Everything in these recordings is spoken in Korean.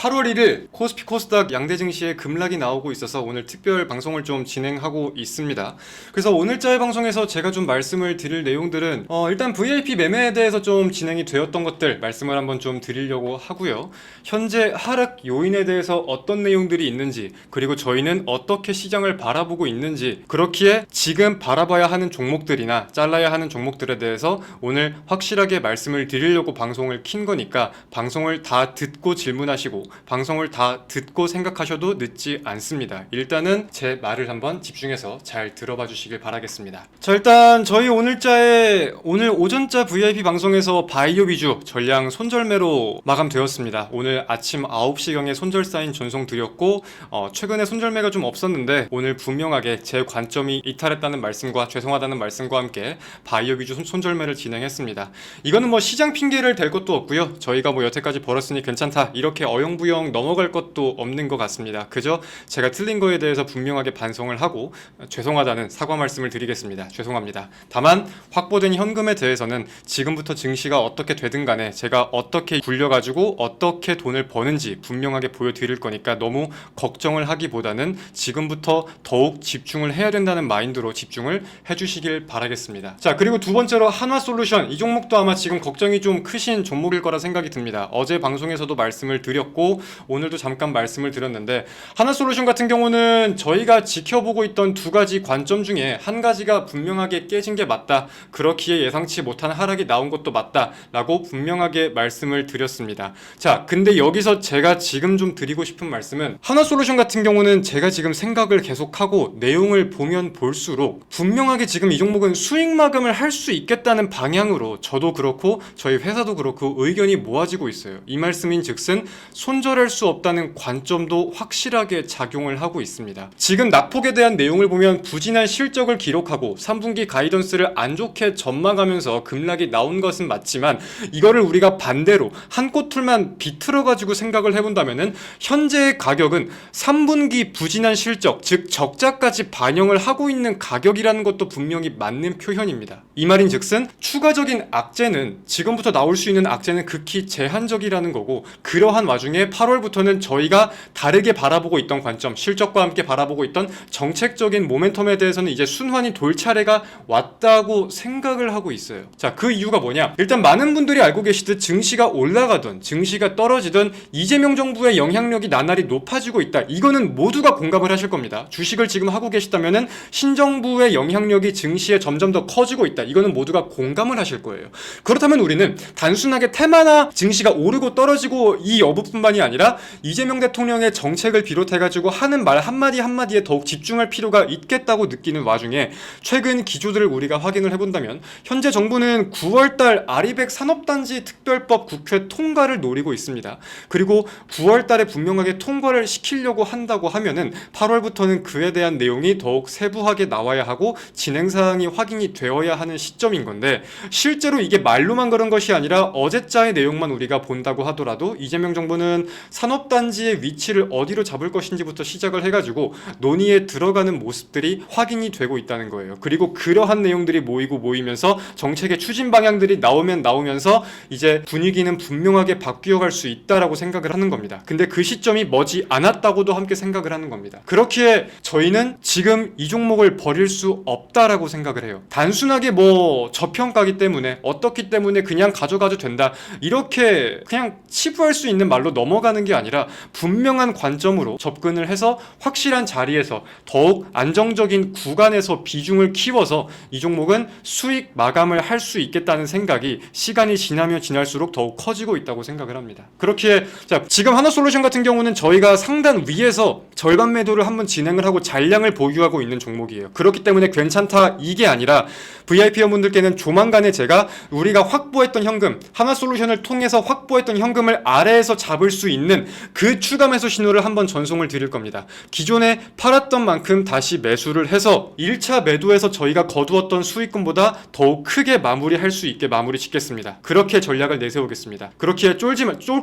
8월 1일 코스피 코스닥 양대 증시에 급락이 나오고 있어서 오늘 특별 방송을 좀 진행하고 있습니다. 그래서 오늘자의 방송에서 제가 좀 말씀을 드릴 내용들은 일단 VIP 매매에 대해서 좀 진행이 되었던 것들 말씀을 한번 좀 드리려고 하고요. 현재 하락 요인에 대해서 어떤 내용들이 있는지, 그리고 저희는 어떻게 시장을 바라보고 있는지, 그렇기에 지금 바라봐야 하는 종목들이나 잘라야 하는 종목들에 대해서 오늘 확실하게 말씀을 드리려고 방송을 킨 거니까 방송을 다 듣고 질문하시고 방송을 다 듣고 생각하셔도 늦지 않습니다. 일단은 제 말을 한번 집중해서 잘 들어봐 주시길 바라겠습니다. 자, 일단 저희 오늘 오전자 VIP 방송에서 바이오 위주 전량 손절매로 마감되었습니다. 오늘 아침 9시경에 손절 사인 전송 드렸고 최근에 손절매가 좀 없었는데 오늘 분명하게 제 관점이 이탈했다는 말씀과 죄송하다는 말씀과 함께 바이오 위주 손절매를 진행했습니다. 이거는 뭐 시장 핑계를 댈 것도 없고요. 저희가 뭐 여태까지 벌었으니 괜찮다 이렇게 어영부영 넘어갈 것도 없는 것 같습니다. 그저 제가 틀린 거에 대해서 분명하게 반성을 하고 죄송하다는 사과 말씀을 드리겠습니다. 죄송합니다. 다만 확보된 현금에 대해서는 지금부터 증시가 어떻게 되든 간에 제가 어떻게 굴려가지고 어떻게 돈을 버는지 분명하게 보여드릴 거니까 너무 걱정을 하기보다는 지금부터 더욱 집중을 해야 된다는 마인드로 집중을 해주시길 바라겠습니다. 자, 그리고 두 번째로 한화솔루션, 이 종목도 아마 지금 걱정이 좀 크신 종목일 거라 생각이 듭니다. 어제 방송에서도 말씀을 드렸고 오늘도 잠깐 말씀을 드렸는데, 하나솔루션 같은 경우는 저희가 지켜보고 있던 두 가지 관점 중에 한 가지가 분명하게 깨진 게 맞다, 그렇기에 예상치 못한 하락이 나온 것도 맞다 라고 분명하게 말씀을 드렸습니다. 자, 근데 여기서 제가 지금 좀 드리고 싶은 말씀은, 하나솔루션 같은 경우는 제가 지금 생각을 계속하고 내용을 보면 볼수록 분명하게 지금 이 종목은 수익 마감을 할 수 있겠다는 방향으로 저도 그렇고 저희 회사도 그렇고 의견이 모아지고 있어요. 이 말씀인 즉슨 손절할 수 없다는 관점도 확실하게 작용을 하고 있습니다. 지금 낙폭에 대한 내용을 보면 부진한 실적을 기록하고 3분기 가이던스를 안 좋게 전망하면서 급락이 나온 것은 맞지만, 이거를 우리가 반대로 한 꼬툴만 비틀어 가지고 생각을 해본다면은 현재의 가격은 3분기 부진한 실적, 즉 적자까지 반영을 하고 있는 가격이라는 것도 분명히 맞는 표현입니다. 이 말인 즉슨 추가적인 악재는, 지금부터 나올 수 있는 악재는 극히 제한적이라는 거고, 그러한 와중에 8월부터는 저희가 다르게 바라보고 있던 관점, 실적과 함께 바라보고 있던 정책적인 모멘텀에 대해서는 이제 순환이 돌 차례가 왔다고 생각을 하고 있어요. 자, 그 이유가 뭐냐? 일단 많은 분들이 알고 계시듯 증시가 올라가든 증시가 떨어지든 이재명 정부의 영향력이 나날이 높아지고 있다. 이거는 모두가 공감을 하실 겁니다. 주식을 지금 하고 계시다면은 신정부의 영향력이 증시에 점점 더 커지고 있다. 이거는 모두가 공감을 하실 거예요. 그렇다면 우리는 단순하게 테마나 증시가 오르고 떨어지고 이 여부뿐만이 아니라 이재명 대통령의 정책을 비롯해가지고 하는 말 한마디 한마디에 더욱 집중할 필요가 있겠다고 느끼는 와중에 최근 기조들을 우리가 확인을 해본다면, 현재 정부는 9월달 아리백 산업단지 특별법 국회 통과를 노리고 있습니다. 그리고 9월달에 분명하게 통과를 시키려고 한다고 하면은 8월부터는 그에 대한 내용이 더욱 세부하게 나와야 하고 진행사항이 확인이 되어야 하는 시점인 건데, 실제로 이게 말로만 그런 것이 아니라 어제자의 내용만 우리가 본다고 하더라도 이재명 정부는 산업단지의 위치를 어디로 잡을 것인지부터 시작을 해가지고 논의에 들어가는 모습들이 확인이 되고 있다는 거예요. 그리고 그러한 내용들이 모이면서 정책의 추진 방향들이 나오면서 이제 분위기는 분명하게 바뀌어갈 수 있다라고 생각을 하는 겁니다. 근데 그 시점이 머지 않았다고도 함께 생각을 하는 겁니다. 그렇기에 저희는 지금 이 종목을 버릴 수 없다라고 생각을 해요. 단순하게 뭐 저평가기 때문에 어떻기 때문에 그냥 가져가도 된다, 이렇게 그냥 치부할 수 있는 말로 넘어가는 게 아니라 분명한 관점으로 접근을 해서 확실한 자리에서 더욱 안정적인 구간에서 비중을 키워서 이 종목은 수익 마감을 할 수 있겠다는 생각이 시간이 지나면 지날수록 더욱 커지고 있다고 생각을 합니다. 그렇기에 자, 지금 하나솔루션 같은 경우는 저희가 상단 위에서 절반 매도를 한번 진행을 하고 잔량을 보유하고 있는 종목이에요. 그렇기 때문에 괜찮다 이게 아니라 VIP 회원분들께는 조만간에 제가 우리가 확보했던 현금, 하나솔루션을 통해서 확보했던 현금을 아래에서 잡을 수 있는 그 추가 매수 신호를 한번 전송을 드릴 겁니다. 기존에 팔았던 만큼 다시 매수를 해서 1차 매도에서 저희가 거두었던 수익금보다 더욱 크게 마무리할 수 있게 마무리 짓겠습니다. 그렇게 전략을 내세우겠습니다. 그렇기에 쫄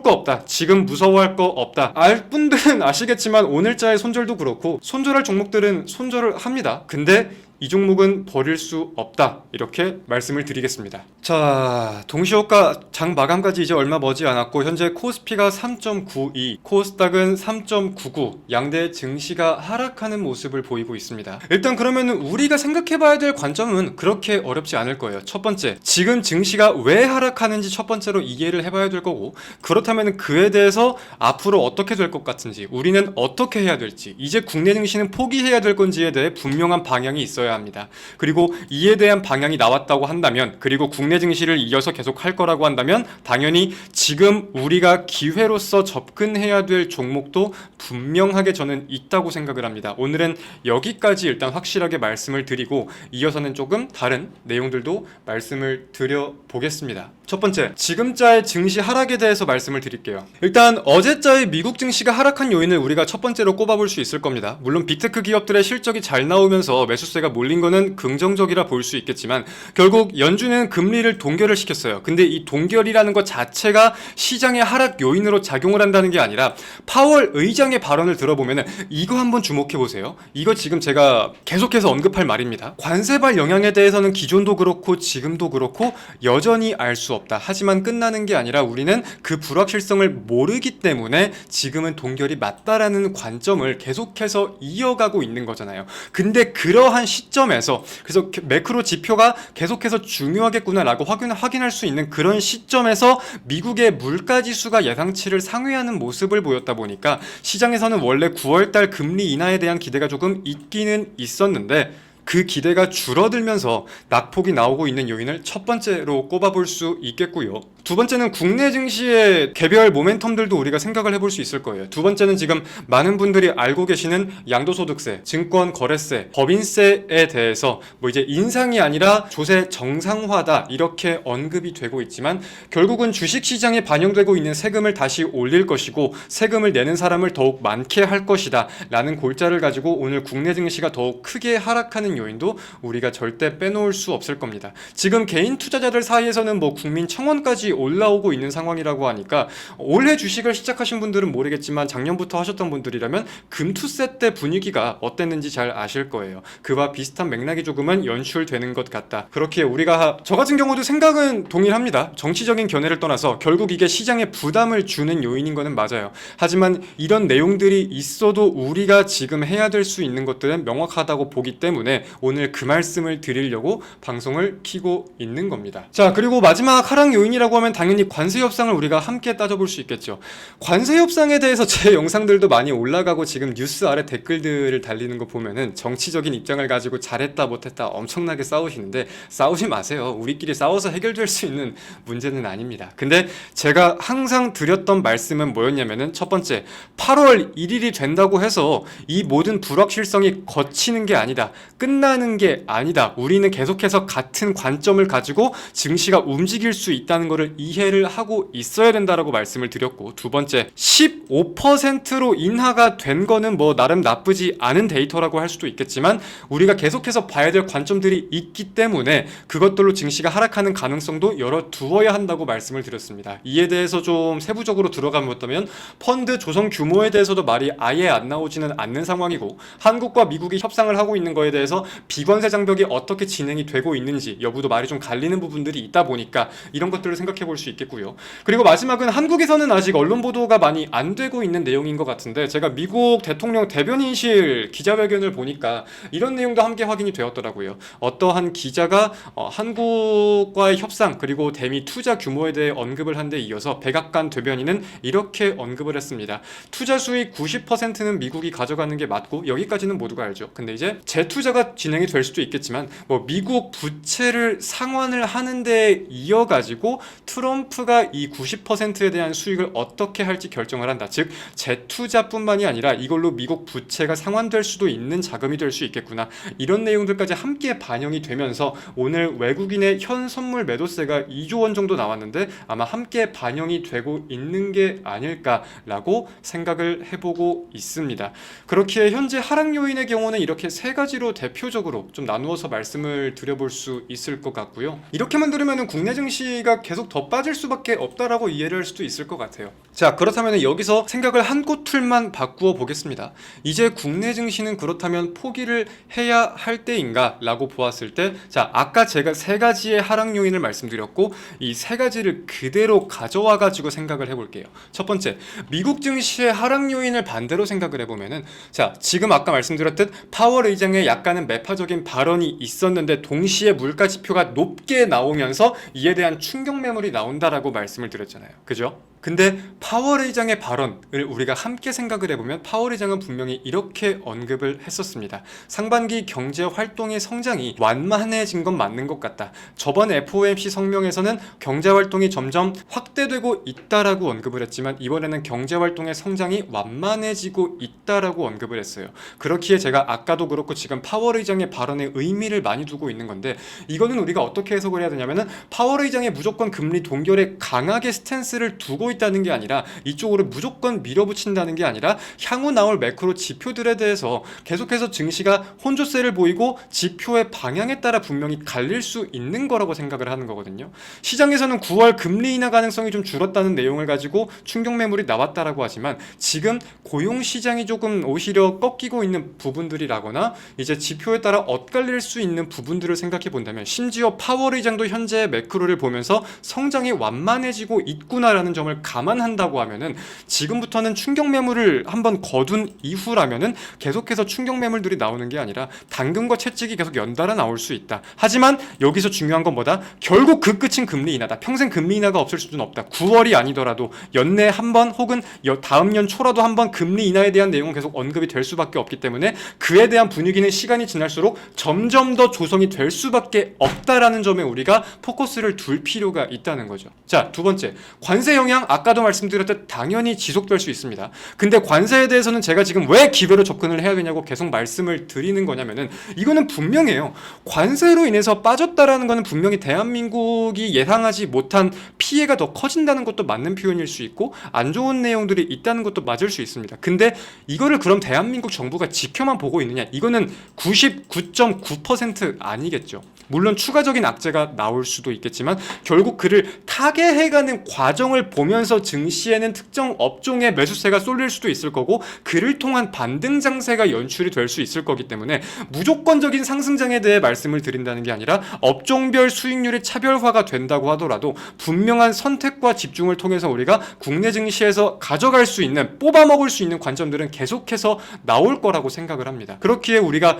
거 없다, 지금 무서워할 거 없다, 알 분들은 아시겠지만 오늘자의 손절도 그렇고 손절할 종목들은 손절을 합니다. 근데 이 종목은 버릴 수 없다, 이렇게 말씀을 드리겠습니다. 자, 동시호가 장 마감까지 이제 얼마 머지 않았고 현재 코스피가 3.92, 코스닥은 3.99, 양대 증시가 하락하는 모습을 보이고 있습니다. 일단 그러면 우리가 생각해봐야 될 관점은 그렇게 어렵지 않을 거예요. 첫 번째, 지금 증시가 왜 하락하는지 첫 번째로 이해를 해봐야 될 거고, 그렇다면 그에 대해서 앞으로 어떻게 될 것 같은지, 우리는 어떻게 해야 될지, 이제 국내 증시는 포기해야 될 건지에 대해 분명한 방향이 있어야 합니다. 그리고 이에 대한 방향이 나왔다고 한다면, 그리고 국내 증시를 이어서 계속 할 거라고 한다면 당연히 지금 우리가 기회로서 접근해야 될 종목도 분명하게 저는 있다고 생각을 합니다. 오늘은 여기까지 일단 확실하게 말씀을 드리고 이어서는 조금 다른 내용들도 말씀을 드려보겠습니다. 첫 번째, 지금자의 증시 하락에 대해서 말씀을 드릴게요. 일단 어제자의 미국 증시가 하락한 요인을 우리가 첫 번째로 꼽아볼 수 있을 겁니다. 물론 빅테크 기업들의 실적이 잘 나오면서 매수세가 몰린 거는 긍정적이라 볼 수 있겠지만 결국 연준은 금리를 동결을 시켰어요. 근데 이 동결이라는 것 자체가 시장의 하락 요인으로 작용을 한다는 게 아니라 파월 의장의 발언을 들어보면은 이거 한번 주목해 보세요. 이거 지금 제가 계속해서 언급할 말입니다. 관세발 영향에 대해서는 기존도 그렇고 지금도 그렇고 여전히 알 수 없다. 하지만 끝나는 게 아니라 우리는 그 불확실성을 모르기 때문에 지금은 동결이 맞다라는 관점을 계속해서 이어가고 있는 거잖아요. 근데 그러한 시점에서 그래서 매크로 지표가 계속해서 중요하겠구나라고 확인할 수 있는 그런 시점에서 미국의 물가지수가 예상치를 상회하는 모습을 보였다 보니까 시장에서는 원래 9월달 금리 인하에 대한 기대가 조금 있기는 있었는데 그 기대가 줄어들면서 낙폭이 나오고 있는 요인을 첫 번째로 꼽아볼 수 있겠고요. 두 번째는 국내 증시의 개별 모멘텀들도 우리가 생각을 해볼 수 있을 거예요. 두 번째는 지금 많은 분들이 알고 계시는 양도소득세, 증권거래세, 법인세에 대해서 뭐 이제 인상이 아니라 조세 정상화다 이렇게 언급이 되고 있지만 결국은 주식시장에 반영되고 있는 세금을 다시 올릴 것이고 세금을 내는 사람을 더욱 많게 할 것이다 라는 골자를 가지고 오늘 국내 증시가 더욱 크게 하락하는 요인도 우리가 절대 빼놓을 수 없을 겁니다. 지금 개인 투자자들 사이에서는 뭐 국민 청원까지 올라오고 있는 상황이라고 하니까 올해 주식을 시작하신 분들은 모르겠지만 작년부터 하셨던 분들이라면 금투세 때 분위기가 어땠는지 잘 아실 거예요. 그와 비슷한 맥락이 조금은 연출되는 것 같다. 그렇게 우리가 저 같은 경우도 생각은 동일합니다. 정치적인 견해를 떠나서 결국 이게 시장에 부담을 주는 요인인 거는 맞아요. 하지만 이런 내용들이 있어도 우리가 지금 해야 될 수 있는 것들은 명확하다고 보기 때문에 오늘 그 말씀을 드리려고 방송을 켜고 있는 겁니다. 자, 그리고 마지막 하락 요인이라고 하면 당연히 관세 협상을 우리가 함께 따져볼 수 있겠죠. 관세 협상에 대해서 제 영상들도 많이 올라가고 지금 뉴스 아래 댓글들을 달리는 거 보면은 정치적인 입장을 가지고 잘했다 못했다 엄청나게 싸우시는데 싸우지 마세요. 우리끼리 싸워서 해결될 수 있는 문제는 아닙니다. 근데 제가 항상 드렸던 말씀은 뭐였냐면은 첫 번째, 8월 1일이 된다고 해서 이 모든 불확실성이 거치는 게 아니다. 끝나는 게 아니다. 우리는 계속해서 같은 관점을 가지고 증시가 움직일 수 있다는 것을 이해를 하고 있어야 된다라고 말씀을 드렸고, 두 번째, 15%로 인하가 된 거는 뭐 나름 나쁘지 않은 데이터라고 할 수도 있겠지만 우리가 계속해서 봐야 될 관점들이 있기 때문에 그것들로 증시가 하락하는 가능성도 열어두어야 한다고 말씀을 드렸습니다. 이에 대해서 좀 세부적으로 들어가면 펀드 조성 규모에 대해서도 말이 아예 안 나오지는 않는 상황이고, 한국과 미국이 협상을 하고 있는 거에 대해서 비관세 장벽이 어떻게 진행이 되고 있는지 여부도 말이 좀 갈리는 부분들이 있다 보니까 이런 것들을 생각해 볼 수 있겠고요. 그리고 마지막은 한국에서는 아직 언론 보도가 많이 안 되고 있는 내용인 것 같은데, 제가 미국 대통령 대변인실 기자회견을 보니까 이런 내용도 함께 확인이 되었더라고요. 어떠한 기자가 한국과의 협상 그리고 대미 투자 규모에 대해 언급을 한 데 이어서 백악관 대변인은 이렇게 언급을 했습니다. 투자 수익 90%는 미국이 가져가는 게 맞고, 여기까지는 모두가 알죠. 근데 이제 재투자가 진행이 될 수도 있겠지만 뭐 미국 부채를 상환을 하는 데 이어가지고 트럼프가 이 90%에 대한 수익을 어떻게 할지 결정을 한다. 즉 재투자뿐만이 아니라 이걸로 미국 부채가 상환될 수도 있는 자금이 될 수 있겠구나. 이런 내용들까지 함께 반영이 되면서 오늘 외국인의 현 선물 매도세가 2조 원 정도 나왔는데 아마 함께 반영이 되고 있는 게 아닐까라고 생각을 해보고 있습니다. 그렇게 현재 하락 요인의 경우는 이렇게 세 가지로 대표적으로 좀 나누어서 말씀을 드려볼 수 있을 것 같고요. 이렇게만 들으면 국내 증시가 계속 더 빠질 수밖에 없다라고 이해를 할 수도 있을 것 같아요. 자, 그렇다면 여기서 생각을 한 꼬툴만 바꾸어 보겠습니다. 이제 국내 증시는 그렇다면 포기를 해야 할 때인가 라고 보았을 때, 자, 아까 제가 세 가지의 하락 요인을 말씀드렸고 이 세 가지를 그대로 가져와 가지고 생각을 해볼게요. 첫 번째, 미국 증시의 하락 요인을 반대로 생각을 해보면은, 자, 지금 아까 말씀드렸듯 파월 의장의 약간은 매파적인 발언이 있었는데 동시에 물가 지표가 높게 나오면서 이에 대한 충격 매물이 나온다라고 말씀을 드렸잖아요. 그죠? 근데 파월 의장의 발언을 우리가 함께 생각을 해보면 파월 의장은 분명히 이렇게 언급을 했었습니다. 상반기 경제 활동의 성장이 완만해진 건 맞는 것 같다. 저번 FOMC 성명에서는 경제 활동이 점점 확대되고 있다라고 언급을 했지만 이번에는 경제 활동의 성장이 완만해지고 있다라고 언급을 했어요. 그렇기에 제가 아까도 그렇고 지금 파월 의장의 발언에 의미를 많이 두고 있는 건데, 이거는 우리가 어떻게 해석을 해야 되냐면은 파월 의장의 무조건 금리 동결에 강하게 스탠스를 두고 있다는 게 아니라, 이쪽으로 무조건 밀어붙인다는 게 아니라 향후 나올 매크로 지표들에 대해서 계속해서 증시가 혼조세를 보이고 지표의 방향에 따라 분명히 갈릴 수 있는 거라고 생각을 하는 거거든요. 시장에서는 9월 금리 인하 가능성이 좀 줄었다는 내용을 가지고 충격 매물이 나왔다라고 하지만 지금 고용 시장이 조금 오히려 꺾이고 있는 부분들이라거나 이제 지표에 따라 엇갈릴 수 있는 부분들을 생각해 본다면, 심지어 파월 의장도 현재 매크로를 보면서 성장이 완만해지고 있구나라는 점을 감안한다고 하면은 지금부터는 충격 매물을 한번 거둔 이후라면은 계속해서 충격 매물들이 나오는 게 아니라 당근과 채찍이 계속 연달아 나올 수 있다. 하지만 여기서 중요한 건 뭐다? 결국 그 끝은 금리 인하다. 평생 금리 인하가 없을 수는 없다. 9월이 아니더라도 연내 한 번 혹은 다음 년 초라도 한 번 금리 인하에 대한 내용은 계속 언급이 될 수밖에 없기 때문에 그에 대한 분위기는 시간이 지날수록 점점 더 조성이 될 수밖에 없다라는 점에 우리가 포커스를 둘 필요가 있다는 거죠. 자, 두 번째, 관세 영향. 아까도 말씀드렸듯 당연히 지속될 수 있습니다. 근데 관세에 대해서는 제가 지금 왜 기회로 접근을 해야 되냐고 계속 말씀을 드리는 거냐면은, 이거는 분명해요. 관세로 인해서 빠졌다라는 거는 분명히 대한민국이 예상하지 못한 피해가 더 커진다는 것도 맞는 표현일 수 있고 안 좋은 내용들이 있다는 것도 맞을 수 있습니다. 근데 이거를 그럼 대한민국 정부가 지켜만 보고 있느냐? 이거는 99.9% 아니겠죠. 물론 추가적인 악재가 나올 수도 있겠지만 결국 그를 타개해가는 과정을 보면서 증시에는 특정 업종의 매수세가 쏠릴 수도 있을 거고 그를 통한 반등 장세가 연출이 될 수 있을 거기 때문에 무조건적인 상승장에 대해 말씀을 드린다는 게 아니라 업종별 수익률이 차별화가 된다고 하더라도 분명한 선택과 집중을 통해서 우리가 국내 증시에서 가져갈 수 있는, 뽑아먹을 수 있는 관점들은 계속해서 나올 거라고 생각을 합니다. 그렇기에 우리가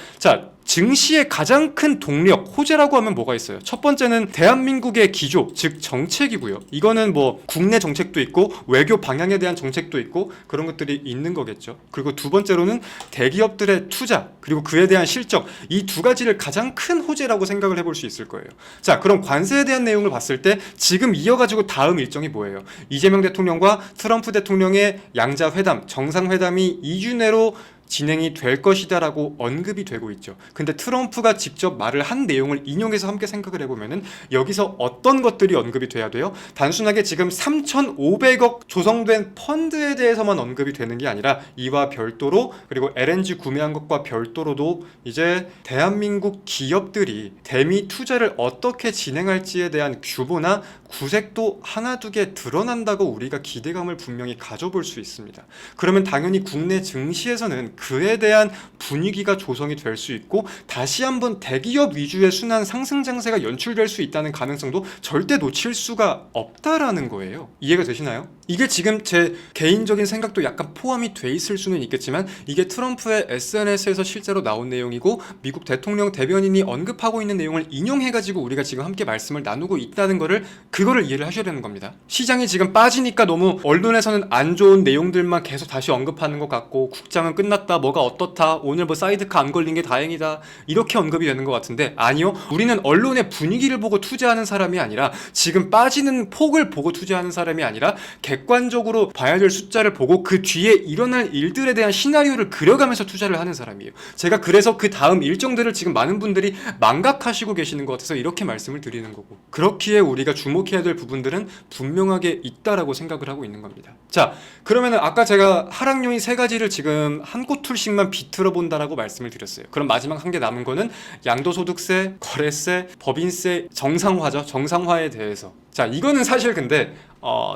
증시의 가장 큰 동력, 호재라고 하면 뭐가 있어요? 첫 번째는 대한민국의 기조, 즉 정책이고요. 이거는 뭐 국내 정책도 있고 외교 방향에 대한 정책도 있고 그런 것들이 있는 거겠죠. 그리고 두 번째로는 대기업들의 투자, 그리고 그에 대한 실적, 이 두 가지를 가장 큰 호재라고 생각을 해볼 수 있을 거예요. 자, 그럼 관세에 대한 내용을 봤을 때 지금 이어가지고 다음 일정이 뭐예요? 이재명 대통령과 트럼프 대통령의 양자회담, 정상회담이 2주 내로 진행이 될 것이다라고 언급이 되고 있죠. 근데 트럼프가 직접 말을 한 내용을 인용해서 함께 생각을 해보면은 여기서 어떤 것들이 언급이 돼야 돼요? 단순하게 지금 3,500억 조성된 펀드에 대해서만 언급이 되는 게 아니라 이와 별도로, 그리고 LNG 구매한 것과 별도로도 이제 대한민국 기업들이 대미 투자를 어떻게 진행할지에 대한 규모나 구색도 하나두개 드러난다고 우리가 기대감을 분명히 가져볼 수 있습니다. 그러면 당연히 국내 증시에서는 그에 대한 분위기가 조성이 될 수 있고 다시 한번 대기업 위주의 순환 상승 장세가 연출될 수 있다는 가능성도 절대 놓칠 수가 없다라는 거예요. 이해가 되시나요? 이게 지금 제 개인적인 생각도 약간 포함이 돼 있을 수는 있겠지만 이게 트럼프의 SNS에서 실제로 나온 내용이고 미국 대통령 대변인이 언급하고 있는 내용을 인용해가지고 우리가 지금 함께 말씀을 나누고 있다는 거를, 그거를 이해를 하셔야 되는 겁니다. 시장이 지금 빠지니까 너무 언론에서는 안 좋은 내용들만 계속 다시 언급하는 것 같고 국장은 끝났다, 뭐가 어떻다, 오늘 뭐 사이드카 안 걸린 게 다행이다, 이렇게 언급이 되는 것 같은데 아니요, 우리는 언론의 분위기를 보고 투자하는 사람이 아니라 지금 빠지는 폭을 보고 투자하는 사람이 아니라 객관적으로 봐야 될 숫자를 보고 그 뒤에 일어날 일들에 대한 시나리오를 그려가면서 투자를 하는 사람이에요. 제가 그래서 그 다음 일정들을 지금 많은 분들이 망각하시고 계시는 것 같아서 이렇게 말씀을 드리는 거고, 그렇기에 우리가 주목해야 될 부분들은 분명하게 있다라고 생각을 하고 있는 겁니다. 자, 그러면은 아까 제가 하락 요인 3가지를 지금 한 꼬툴씩만 비틀어 본다라고 말씀을 드렸어요. 그럼 마지막 한 개 남은 거는 양도소득세, 거래세, 법인세 정상화죠. 정상화에 대해서. 자, 이거는 사실 근데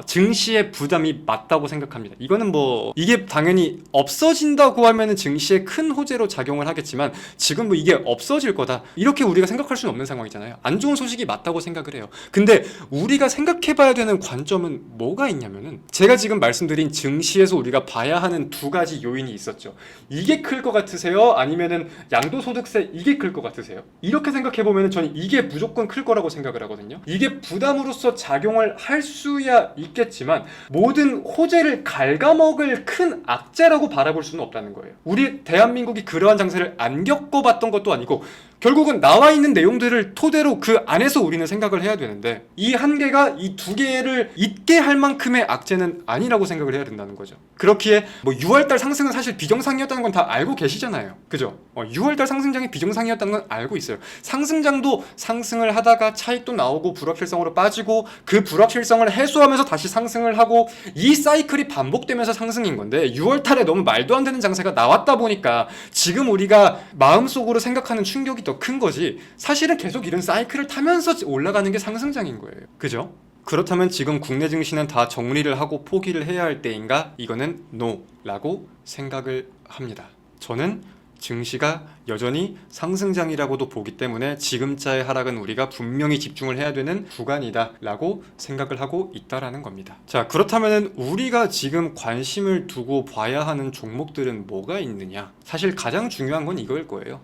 증시의 부담이 맞다고 생각합니다. 이거는 뭐 이게 당연히 없어진다고 하면은 증시에 큰 호재로 작용을 하겠지만 지금 뭐 이게 없어질 거다 이렇게 우리가 생각할 수는 없는 상황이잖아요. 안 좋은 소식이 맞다고 생각을 해요. 근데 우리가 생각해봐야 되는 관점은 뭐가 있냐면은 제가 지금 말씀드린 증시에서 우리가 봐야 하는 2가지 요인이 있었죠. 이게 클 것 같으세요? 아니면은 양도소득세 이게 클 것 같으세요? 이렇게 생각해보면은 저는 이게 무조건 클 거라고 생각을 하거든요. 이게 부담으로서 작용을 할 수야 있겠지만 모든 호재를 갉아먹을 큰 악재라고 바라볼 수는 없다는 거예요. 우리 대한민국이 그러한 장세를 안 겪어봤던 것도 아니고 결국은 나와 있는 내용들을 토대로 그 안에서 우리는 생각을 해야 되는데 이 한계가 이 2개를 잊게 할 만큼의 악재는 아니라고 생각을 해야 된다는 거죠. 그렇기에 뭐 6월달 상승은 사실 비정상이었다는 건 다 알고 계시잖아요. 그죠? 6월달 상승장이 비정상이었다는 건 알고 있어요. 상승장도 상승을 하다가 차익도 나오고 불확실성으로 빠지고 그 불확실성을 해소하면서 다시 상승을 하고 이 사이클이 반복되면서 상승인 건데 6월달에 너무 말도 안 되는 장세가 나왔다 보니까 지금 우리가 마음속으로 생각하는 충격이 더 큰 거지 사실은 계속 이런 사이클을 타면서 올라가는 게 상승장인 거예요. 그죠? 그렇다면 지금 국내 증시는 다 정리를 하고 포기를 해야 할 때인가? 이거는 NO라고 생각을 합니다. 저는 증시가 여전히 상승장이라고도 보기 때문에 지금자의 하락은 우리가 분명히 집중을 해야 되는 구간이다 라고 생각을 하고 있다라는 겁니다. 자, 그렇다면 우리가 지금 관심을 두고 봐야 하는 종목들은 뭐가 있느냐? 사실 가장 중요한 건 이거일 거예요.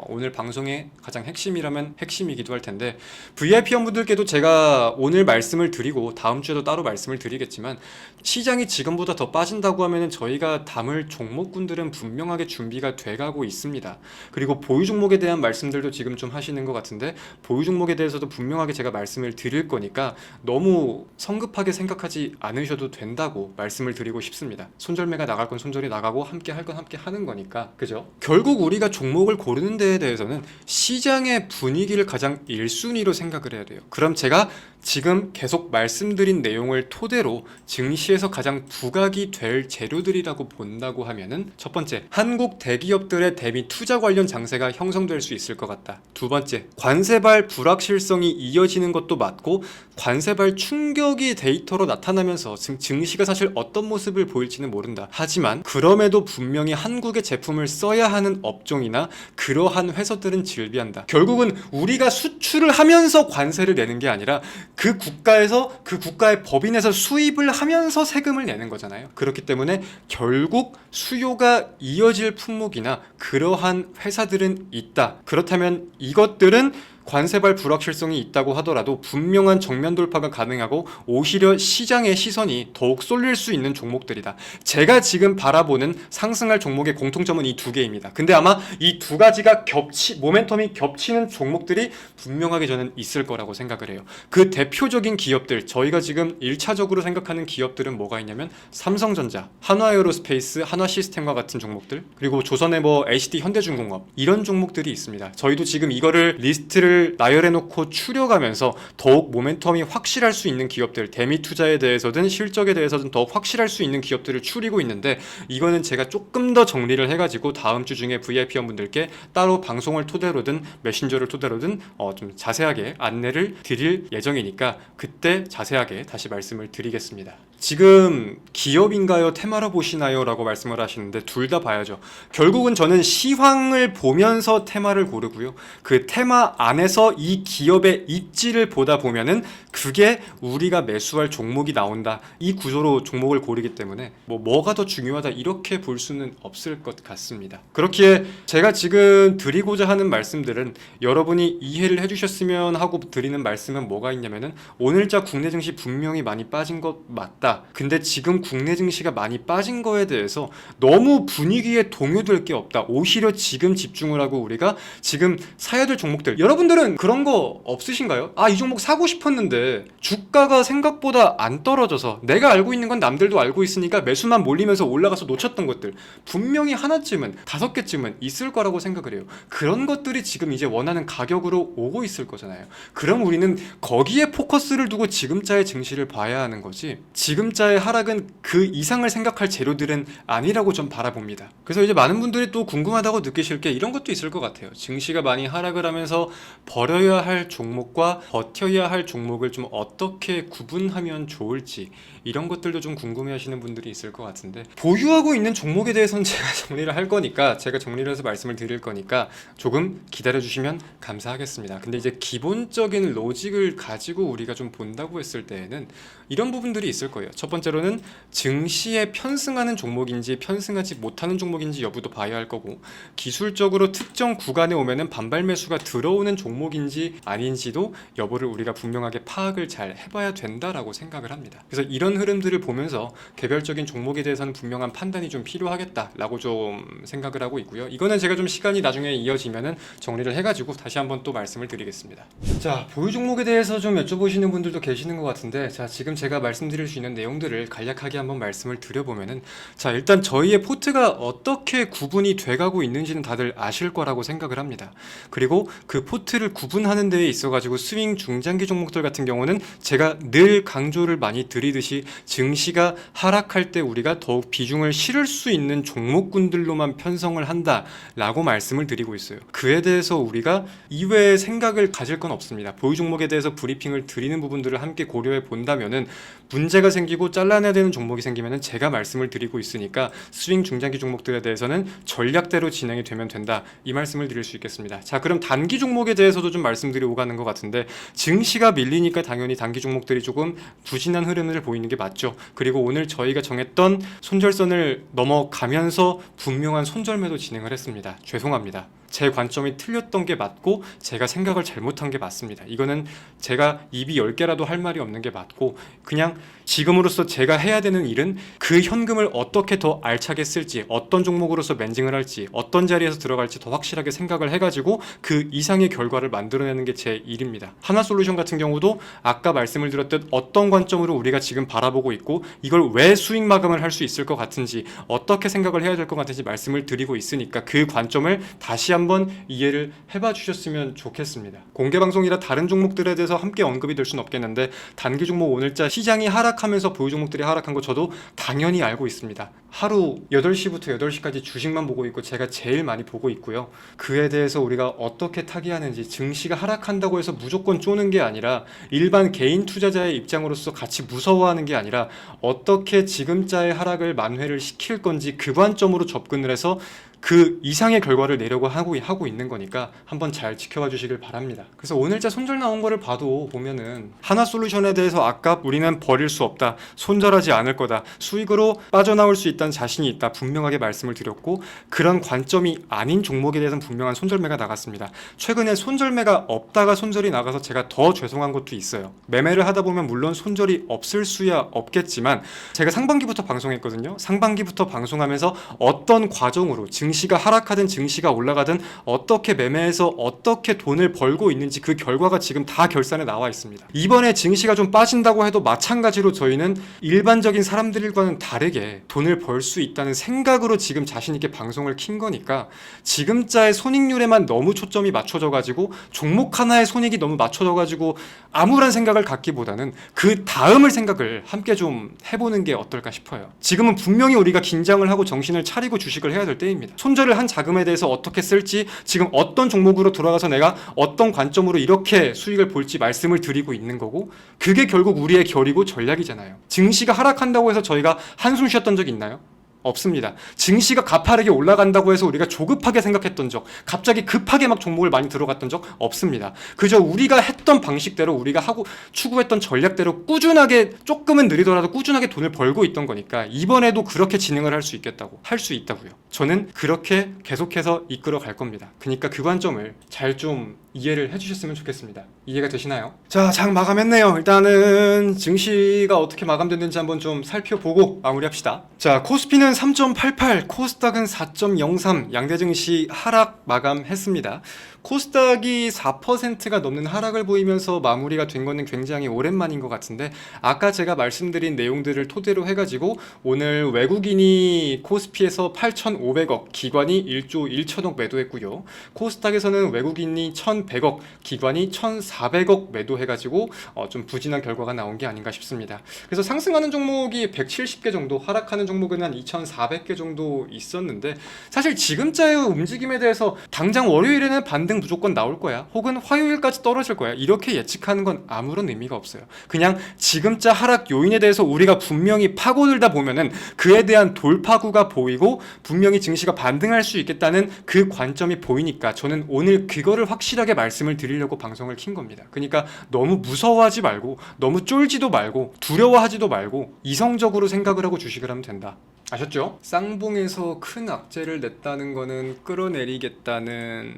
오늘 방송의 가장 핵심이라면 핵심이기도 할 텐데 VIP 회원분들께도 제가 오늘 말씀을 드리고 다음 주에도 따로 말씀을 드리겠지만 시장이 지금보다 더 빠진다고 하면 저희가 담을 종목군들은 분명하게 준비가 돼가고 있습니다. 그리고 보유 종목에 대한 말씀들도 지금 좀 하시는 것 같은데 보유 종목에 대해서도 분명하게 제가 말씀을 드릴 거니까 너무 성급하게 생각하지 않으셔도 된다고 말씀을 드리고 싶습니다. 손절매가 나갈 건 손절이 나가고 함께 할 건 함께 하는 거니까. 그죠? 결국 우리가 종목을 고르는 데에 대해서는 시장의 분위기를 가장 1순위로 생각을 해야 돼요. 그럼 제가 지금 계속 말씀드린 내용을 토대로 증시에서 가장 부각이 될 재료들이라고 본다고 하면은 첫 번째, 한국 대기업들의 대미 투자 관련 장세가 형성될 수 있을 것 같다. 두 번째, 관세발 불확실성이 이어지는 것도 맞고 관세발 충격이 데이터로 나타나면서 증시가 사실 어떤 모습을 보일지는 모른다. 하지만 그럼에도 분명히 한국의 제품을 써야 하는 업종이나 그러한 회사들은 즐비한다. 결국은 우리가 수출을 하면서 관세를 내는 게 아니라 그 국가에서 그 국가의 법인에서 수입을 하면서 세금을 내는 거잖아요. 그렇기 때문에 결국 수요가 이어질 품목이나 그러한 회사들은 있다. 그렇다면 이것들은 관세발 불확실성이 있다고 하더라도 분명한 정면 돌파가 가능하고 오히려 시장의 시선이 더욱 쏠릴 수 있는 종목들이다. 제가 지금 바라보는 상승할 종목의 공통점은 이 2개입니다. 근데 아마 이 2가지가 모멘텀이 겹치는 종목들이 분명하게 저는 있을 거라고 생각을 해요. 그 대표적인 기업들, 저희가 지금 1차적으로 생각하는 기업들은 뭐가 있냐면 삼성전자, 한화에어로스페이스, 한화시스템과 같은 종목들, 그리고 조선의 뭐 HD 현대중공업 이런 종목들이 있습니다. 저희도 지금 이거를 리스트를 나열해놓고 추려가면서 더욱 모멘텀이 확실할 수 있는 기업들, 대미 투자에 대해서든 실적에 대해서든 더욱 확실할 수 있는 기업들을 추리고 있는데 이거는 제가 조금 더 정리를 해가지고 다음 주 중에 VIP 회원분들께 따로 방송을 토대로든 메신저를 토대로든 좀 자세하게 안내를 드릴 예정이니까 그때 자세하게 다시 말씀을 드리겠습니다. 지금 기업인가요? 테마로 보시나요? 라고 말씀을 하시는데 둘 다 봐야죠. 결국은 저는 시황을 보면서 테마를 고르고요. 그 테마 안에서 이 기업의 입지를 보다 보면은 그게 우리가 매수할 종목이 나온다. 이 구조로 종목을 고르기 때문에 뭐가 더 중요하다 이렇게 볼 수는 없을 것 같습니다. 그렇기에 제가 지금 드리고자 하는 말씀들은 여러분이 이해를 해주셨으면 하고 드리는 말씀은 뭐가 있냐면은 오늘자 국내 증시 분명히 많이 빠진 것 맞다. 있다. 근데 지금 국내 증시가 많이 빠진 거에 대해서 너무 분위기에 동요될 게 없다. 오히려 지금 집중을 하고 우리가 지금 사야 될 종목들, 여러분들은 그런 거 없으신가요? 이 종목 사고 싶었는데 주가가 생각보다 안 떨어져서, 내가 알고 있는 건 남들도 알고 있으니까 매수만 몰리면서 올라가서 놓쳤던 것들 분명히 하나쯤은, 5개쯤은 있을 거라고 생각을 해요. 그런 것들이 지금 이제 원하는 가격으로 오고 있을 거잖아요. 그럼 우리는 거기에 포커스를 두고 지금자의 증시를 봐야 하는 거지, 지금자의 하락은 그 이상을 생각할 재료들은 아니라고 좀 바라봅니다. 그래서 이제 많은 분들이 또 궁금하다고 느끼실 게 이런 것도 있을 것 같아요. 증시가 많이 하락을 하면서 버려야 할 종목과 버텨야 할 종목을 좀 어떻게 구분하면 좋을지, 이런 것들도 좀 궁금해 하시는 분들이 있을 것 같은데, 보유하고 있는 종목에 대해서는 제가 정리를 할 거니까, 제가 정리를 해서 말씀을 드릴 거니까 조금 기다려 주시면 감사하겠습니다. 근데 이제 기본적인 로직을 가지고 우리가 좀 본다고 했을 때에는 이런 부분들이 있을 거예요. 첫 번째로는 증시에 편승하는 종목인지 편승하지 못하는 종목인지 여부도 봐야 할 거고, 기술적으로 특정 구간에 오면은 반발 매수가 들어오는 종목인지 아닌지도 여부를 우리가 분명하게 파악을 잘 해봐야 된다라고 생각을 합니다. 그래서 이런 흐름들을 보면서 개별적인 종목에 대해서는 분명한 판단이 좀 필요하겠다라고 좀 생각을 하고 있고요. 이거는 제가 좀 시간이 나중에 이어지면은 정리를 해가지고 다시 한번 또 말씀을 드리겠습니다. 자, 보유 종목에 대해서 좀 여쭤보시는 분들도 계시는 것 같은데, 자, 지금 제가 말씀드릴 수 있는 내용들을 간략하게 한번 말씀을 드려보면은, 자, 일단 저희의 포트가 어떻게 구분이 돼가고 있는지는 다들 아실 거라고 생각을 합니다. 그리고 그 포트를 구분하는 데에 있어가지고 스윙 중장기 종목들 같은 경우는 제가 늘 강조를 많이 드리듯이 증시가 하락할 때 우리가 더욱 비중을 실을 수 있는 종목군들로만 편성을 한다라고 말씀을 드리고 있어요. 그에 대해서 우리가 이외의 생각을 가질 건 없습니다. 보유 종목에 대해서 브리핑을 드리는 부분들을 함께 고려해 본다면은, 문제가 생기고 잘라내야 되는 종목이 생기면은 제가 말씀을 드리고 있으니까 스윙 중장기 종목들에 대해서는 전략대로 진행이 되면 된다, 이 말씀을 드릴 수 있겠습니다. 자, 그럼 단기 종목에 대해서도 좀 말씀드리고 가는 것 같은데, 증시가 밀리니까 당연히 단기 종목들이 조금 부진한 흐름을 보이는 게 맞죠. 그리고 오늘 저희가 정했던 손절선을 넘어가면서 분명한 손절매도 진행을 했습니다. 죄송합니다. 제 관점이 틀렸던 게 맞고 제가 생각을 잘못한 게 맞습니다. 이거는 제가 입이 10개라도 할 말이 없는 게 맞고, 그냥 지금으로서 제가 해야 되는 일은 그 현금을 어떻게 더 알차게 쓸지, 어떤 종목으로서 멘징을 할지, 어떤 자리에서 들어갈지 더 확실하게 생각을 해가지고 그 이상의 결과를 만들어내는 게 제 일입니다. 하나솔루션 같은 경우도 아까 말씀을 드렸듯 어떤 관점으로 우리가 지금 바라보고 있고, 이걸 왜 수익 마감을 할 수 있을 것 같은지, 어떻게 생각을 해야 될 것 같은지 말씀을 드리고 있으니까 그 관점을 다시 한번 이해를 해봐 주셨으면 좋겠습니다. 공개방송이라 다른 종목들에 대해서 함께 언급이 될 수는 없겠는데, 단기 종목 오늘자 시장이 하락하면서 보유 종목들이 하락한 거 저도 당연히 알고 있습니다. 하루 8시부터 8시까지 주식만 보고 있고 제가 제일 많이 보고 있고요. 그에 대해서 우리가 어떻게 타개하는지, 증시가 하락한다고 해서 무조건 쪼는 게 아니라, 일반 개인 투자자의 입장으로서 같이 무서워하는 게 아니라 어떻게 지금자의 하락을 만회를 시킬 건지 그 관점으로 접근을 해서 그 이상의 결과를 내려고 하고 있는 거니까 한번 잘 지켜봐 주시길 바랍니다. 그래서 오늘자 손절 나온 거를 봐도 보면은, 하나솔루션에 대해서 아까 우리는 버릴 수 없다, 손절하지 않을 거다, 수익으로 빠져나올 수 있다는 자신이 있다, 분명하게 말씀을 드렸고, 그런 관점이 아닌 종목에 대해서는 분명한 손절매가 나갔습니다. 최근에 손절매가 없다가 손절이 나가서 제가 더 죄송한 것도 있어요. 매매를 하다 보면 물론 손절이 없을 수야 없겠지만, 제가 상반기부터 방송했거든요. 상반기부터 방송하면서 어떤 과정으로 증시가 하락하든 증시가 올라가든 어떻게 매매해서 어떻게 돈을 벌고 있는지 그 결과가 지금 다 결산에 나와 있습니다. 이번에 증시가 좀 빠진다고 해도 마찬가지로 저희는 일반적인 사람들과는 다르게 돈을 벌 수 있다는 생각으로 지금 자신 있게 방송을 킨 거니까, 지금자의 손익률에만 너무 초점이 맞춰져 가지고, 종목 하나의 손익이 너무 맞춰져 가지고 아무런 생각을 갖기보다는 그 다음을 생각을 함께 좀 해보는 게 어떨까 싶어요. 지금은 분명히 우리가 긴장을 하고 정신을 차리고 주식을 해야 될 때입니다. 손절을 한 자금에 대해서 어떻게 쓸지, 지금 어떤 종목으로 돌아가서 내가 어떤 관점으로 이렇게 수익을 볼지 말씀을 드리고 있는 거고, 그게 결국 우리의 결이고 전략이잖아요. 증시가 하락한다고 해서 저희가 한숨 쉬었던 적이 있나요? 없습니다. 증시가 가파르게 올라간다고 해서 우리가 조급하게 생각했던 적, 갑자기 급하게 막 종목을 많이 들어갔던 적 없습니다. 그저 우리가 했던 방식대로, 우리가 하고 추구했던 전략대로 꾸준하게, 조금은 느리더라도 꾸준하게 돈을 벌고 있던 거니까, 이번에도 그렇게 진행을 할 수 있다고요. 저는 그렇게 계속해서 이끌어 갈 겁니다. 그러니까 그 관점을 잘 좀 이해를 해주셨으면 좋겠습니다. 이해가 되시나요? 자, 장 마감했네요. 일단은 증시가 어떻게 마감됐는지 한번 좀 살펴보고 마무리합시다. 자, 코스피는 3.88, 코스닥은 4.03, 양대 증시 하락 마감했습니다. 코스닥이 4%가 넘는 하락을 보이면서 마무리가 된 거는 굉장히 오랜만인 것 같은데, 아까 제가 말씀드린 내용들을 토대로 해가지고 오늘 외국인이 코스피에서 8,500억, 기관이 1조 1천억 매도했고요. 코스닥에서는 외국인이 1,100억, 기관이 1,400억 매도해가지고 좀 부진한 결과가 나온 게 아닌가 싶습니다. 그래서 상승하는 종목이 170개 정도, 하락하는 종목은 한 2,400개 정도 있었는데, 사실 지금자의 움직임에 대해서 당장 월요일에는 반등 무조건 나올 거야, 혹은 화요일까지 떨어질 거야, 이렇게 예측하는 건 아무런 의미가 없어요. 그냥 지금자 하락 요인에 대해서 우리가 분명히 파고들다 보면은 그에 대한 돌파구가 보이고 분명히 증시가 반등할 수 있겠다는 그 관점이 보이니까 저는 오늘 그거를 확실하게 말씀을 드리려고 방송을 킨 겁니다. 그러니까 너무 무서워하지 말고, 너무 쫄지도 말고, 두려워하지도 말고 이성적으로 생각을 하고 주식을 하면 된다. 아셨죠? 쌍봉에서 큰 악재를 냈다는 거는 끌어내리겠다는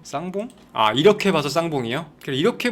쌍봉? 아, 이렇게 봐서 쌍봉이요? 이렇게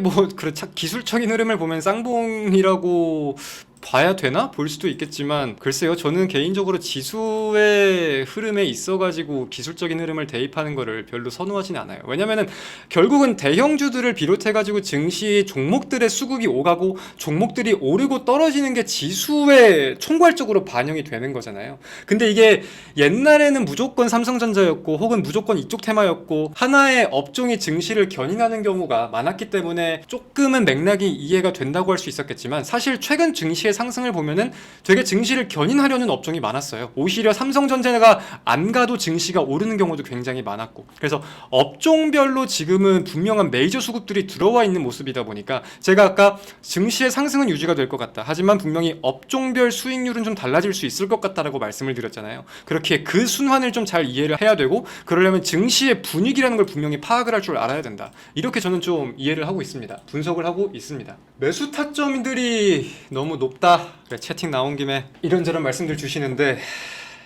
기술적인 흐름을 보면 쌍봉이라고 봐야 되나? 볼 수도 있겠지만, 글쎄요, 저는 개인적으로 지수의 흐름에 있어가지고 기술적인 흐름을 대입하는 거를 별로 선호하진 않아요. 왜냐면은 결국은 대형주들을 비롯해가지고 증시 종목들의 수급이 오가고 종목들이 오르고 떨어지는 게 지수에 총괄적으로 반영이 되는 거잖아요. 근데 이게 옛날에는 무조건 삼성전자였고 혹은 무조건 이쪽 테마였고 하나의 업종이 증시를 견인하는 경우가 많았기 때문에 조금은 맥락이 이해가 된다고 할 수 있었겠지만, 사실 최근 증시의 상승을 보면은 되게 증시를 견인하려는 업종이 많았어요. 오히려 삼성전자가 안 가도 증시가 오르는 경우도 굉장히 많았고, 그래서 업종별로 지금은 분명한 메이저 수급들이 들어와 있는 모습이다 보니까 제가 아까 증시의 상승은 유지가 될 것 같다, 하지만 분명히 업종별 수익률은 좀 달라질 수 있을 것 같다라고 말씀을 드렸잖아요. 그렇게 그 순환을 좀 잘 이해를 해야 되고, 그러려면 증시의 분위기라는 걸 분명히 파악을 할 줄 알아야 된다, 이렇게 저는 좀 이해를 하고 있습니다. 분석을 하고 있습니다. 매수 타점들이 너무 높다, 채팅 나온 김에 이런저런 말씀들 주시는데,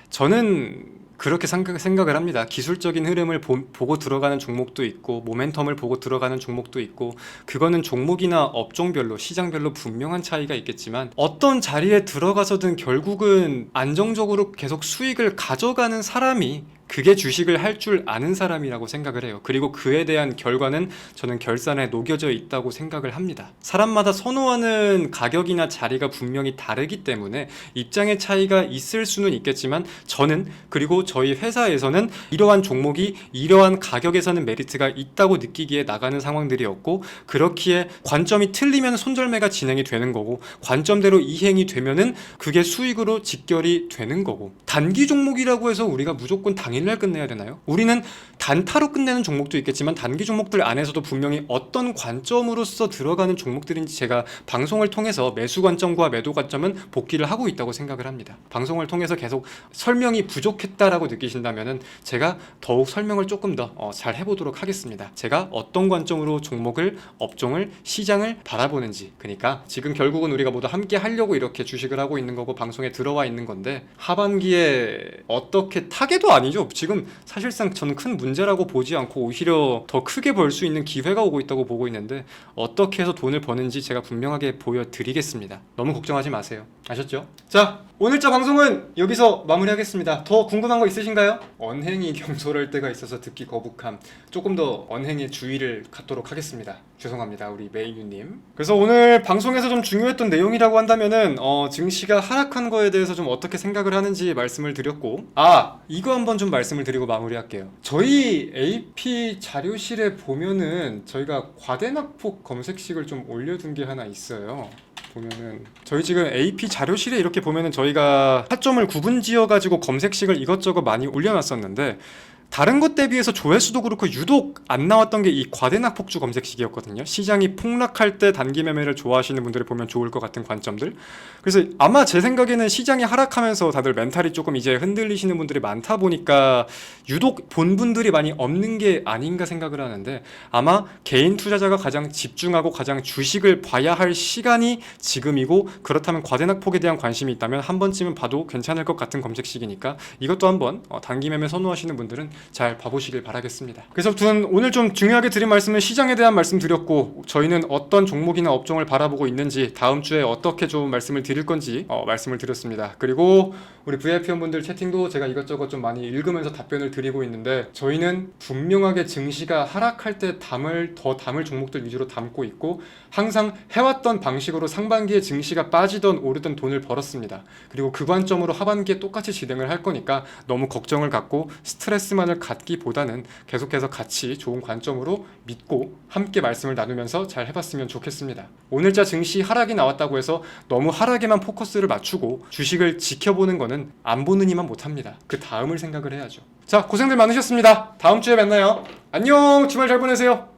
저는 그렇게 생각을 합니다. 기술적인 흐름을 보고 들어가는 종목도 있고 모멘텀을 보고 들어가는 종목도 있고, 그거는 종목이나 업종별로, 시장별로 분명한 차이가 있겠지만, 어떤 자리에 들어가서든 결국은 안정적으로 계속 수익을 가져가는 사람이 그게 주식을 할 줄 아는 사람이라고 생각을 해요. 그리고 그에 대한 결과는 저는 결산에 녹여져 있다고 생각을 합니다. 사람마다 선호하는 가격이나 자리가 분명히 다르기 때문에 입장의 차이가 있을 수는 있겠지만, 저는, 그리고 저희 회사에서는 이러한 종목이 이러한 가격에서는 메리트가 있다고 느끼기에 나가는 상황들이었고, 그렇기에 관점이 틀리면 손절매가 진행이 되는 거고, 관점대로 이행이 되면은 그게 수익으로 직결이 되는 거고, 단기 종목이라고 해서 우리가 무조건 당일날 끝내야 되나요? 우리는 단타로 끝내는 종목도 있겠지만 단기 종목들 안에서도 분명히 어떤 관점으로서 들어가는 종목들인지 제가 방송을 통해서 매수 관점과 매도 관점은 복기를 하고 있다고 생각을 합니다. 방송을 통해서 계속 설명이 부족했다라고 느끼신다면은 제가 더욱 설명을 조금 더 잘 해보도록 하겠습니다. 제가 어떤 관점으로 종목을, 업종을, 시장을 바라보는지. 그러니까 지금 결국은 우리가 모두 함께 하려고 이렇게 주식을 하고 있는 거고 방송에 들어와 있는 건데, 하반기에 어떻게, 타겟도 아니죠. 지금 사실상 저는 큰 문제라고 보지 않고 오히려 더 크게 벌 수 있는 기회가 오고 있다고 보고 있는데, 어떻게 해서 돈을 버는지 제가 분명하게 보여드리겠습니다. 너무 걱정하지 마세요. 아셨죠? 자, 오늘자 방송은 여기서 마무리하겠습니다. 더 궁금한 거 있으신가요? 언행이 경솔할 때가 있어서 듣기 거북함, 조금 더 언행에 주의를 갖도록 하겠습니다. 죄송합니다, 우리 메이유님. 그래서 오늘 방송에서 좀 중요했던 내용이라고 한다면은 증시가 하락한 거에 대해서 좀 어떻게 생각을 하는지 말씀을 드렸고, 이거 한번 좀 말씀을 드리고 마무리할게요. 저희 AP 자료실에 보면은 저희가 과대낙폭 검색식을 좀 올려둔 게 하나 있어요. 보면은 저희 지금 AP 자료실에 이렇게 보면은 저희가 타점을 구분 지어가지고 검색식을 이것저것 많이 올려놨었는데, 다른 것 대비해서 조회수도 그렇고 유독 안 나왔던 게 이 과대낙폭주 검색식이었거든요. 시장이 폭락할 때 단기 매매를 좋아하시는 분들이 보면 좋을 것 같은 관점들. 그래서 아마 제 생각에는 시장이 하락하면서 다들 멘탈이 조금 이제 흔들리시는 분들이 많다 보니까 유독 본 분들이 많이 없는 게 아닌가 생각을 하는데, 아마 개인 투자자가 가장 집중하고 가장 주식을 봐야 할 시간이 지금이고, 그렇다면 과대낙폭에 대한 관심이 있다면 한 번쯤은 봐도 괜찮을 것 같은 검색식이니까, 이것도 한번 단기 매매 선호하시는 분들은 잘 봐보시길 바라겠습니다. 그래서 저는 오늘 좀 중요하게 드린 말씀은 시장에 대한 말씀 드렸고, 저희는 어떤 종목이나 업종을 바라보고 있는지, 다음 주에 어떻게 좀 말씀을 드릴 건지 말씀을 드렸습니다. 그리고 우리 VIP 회원분들 채팅도 제가 이것저것 좀 많이 읽으면서 답변을 드리고 있는데, 저희는 분명하게 증시가 하락할 때 더 담을 종목들 위주로 담고 있고, 항상 해왔던 방식으로 상반기에 증시가 빠지던 오르던 돈을 벌었습니다. 그리고 그 관점으로 하반기에 똑같이 진행을 할 거니까 너무 걱정을 갖고 스트레스만을 갖기보다는 계속해서 같이 좋은 관점으로 믿고 함께 말씀을 나누면서 잘 해봤으면 좋겠습니다. 오늘자 증시 하락이 나왔다고 해서 너무 하락에만 포커스를 맞추고 주식을 지켜보는 거는 안 보는 이만 못합니다. 그 다음을 생각을 해야죠. 자, 고생들 많으셨습니다. 다음 주에 만나요. 안녕. 주말 잘 보내세요.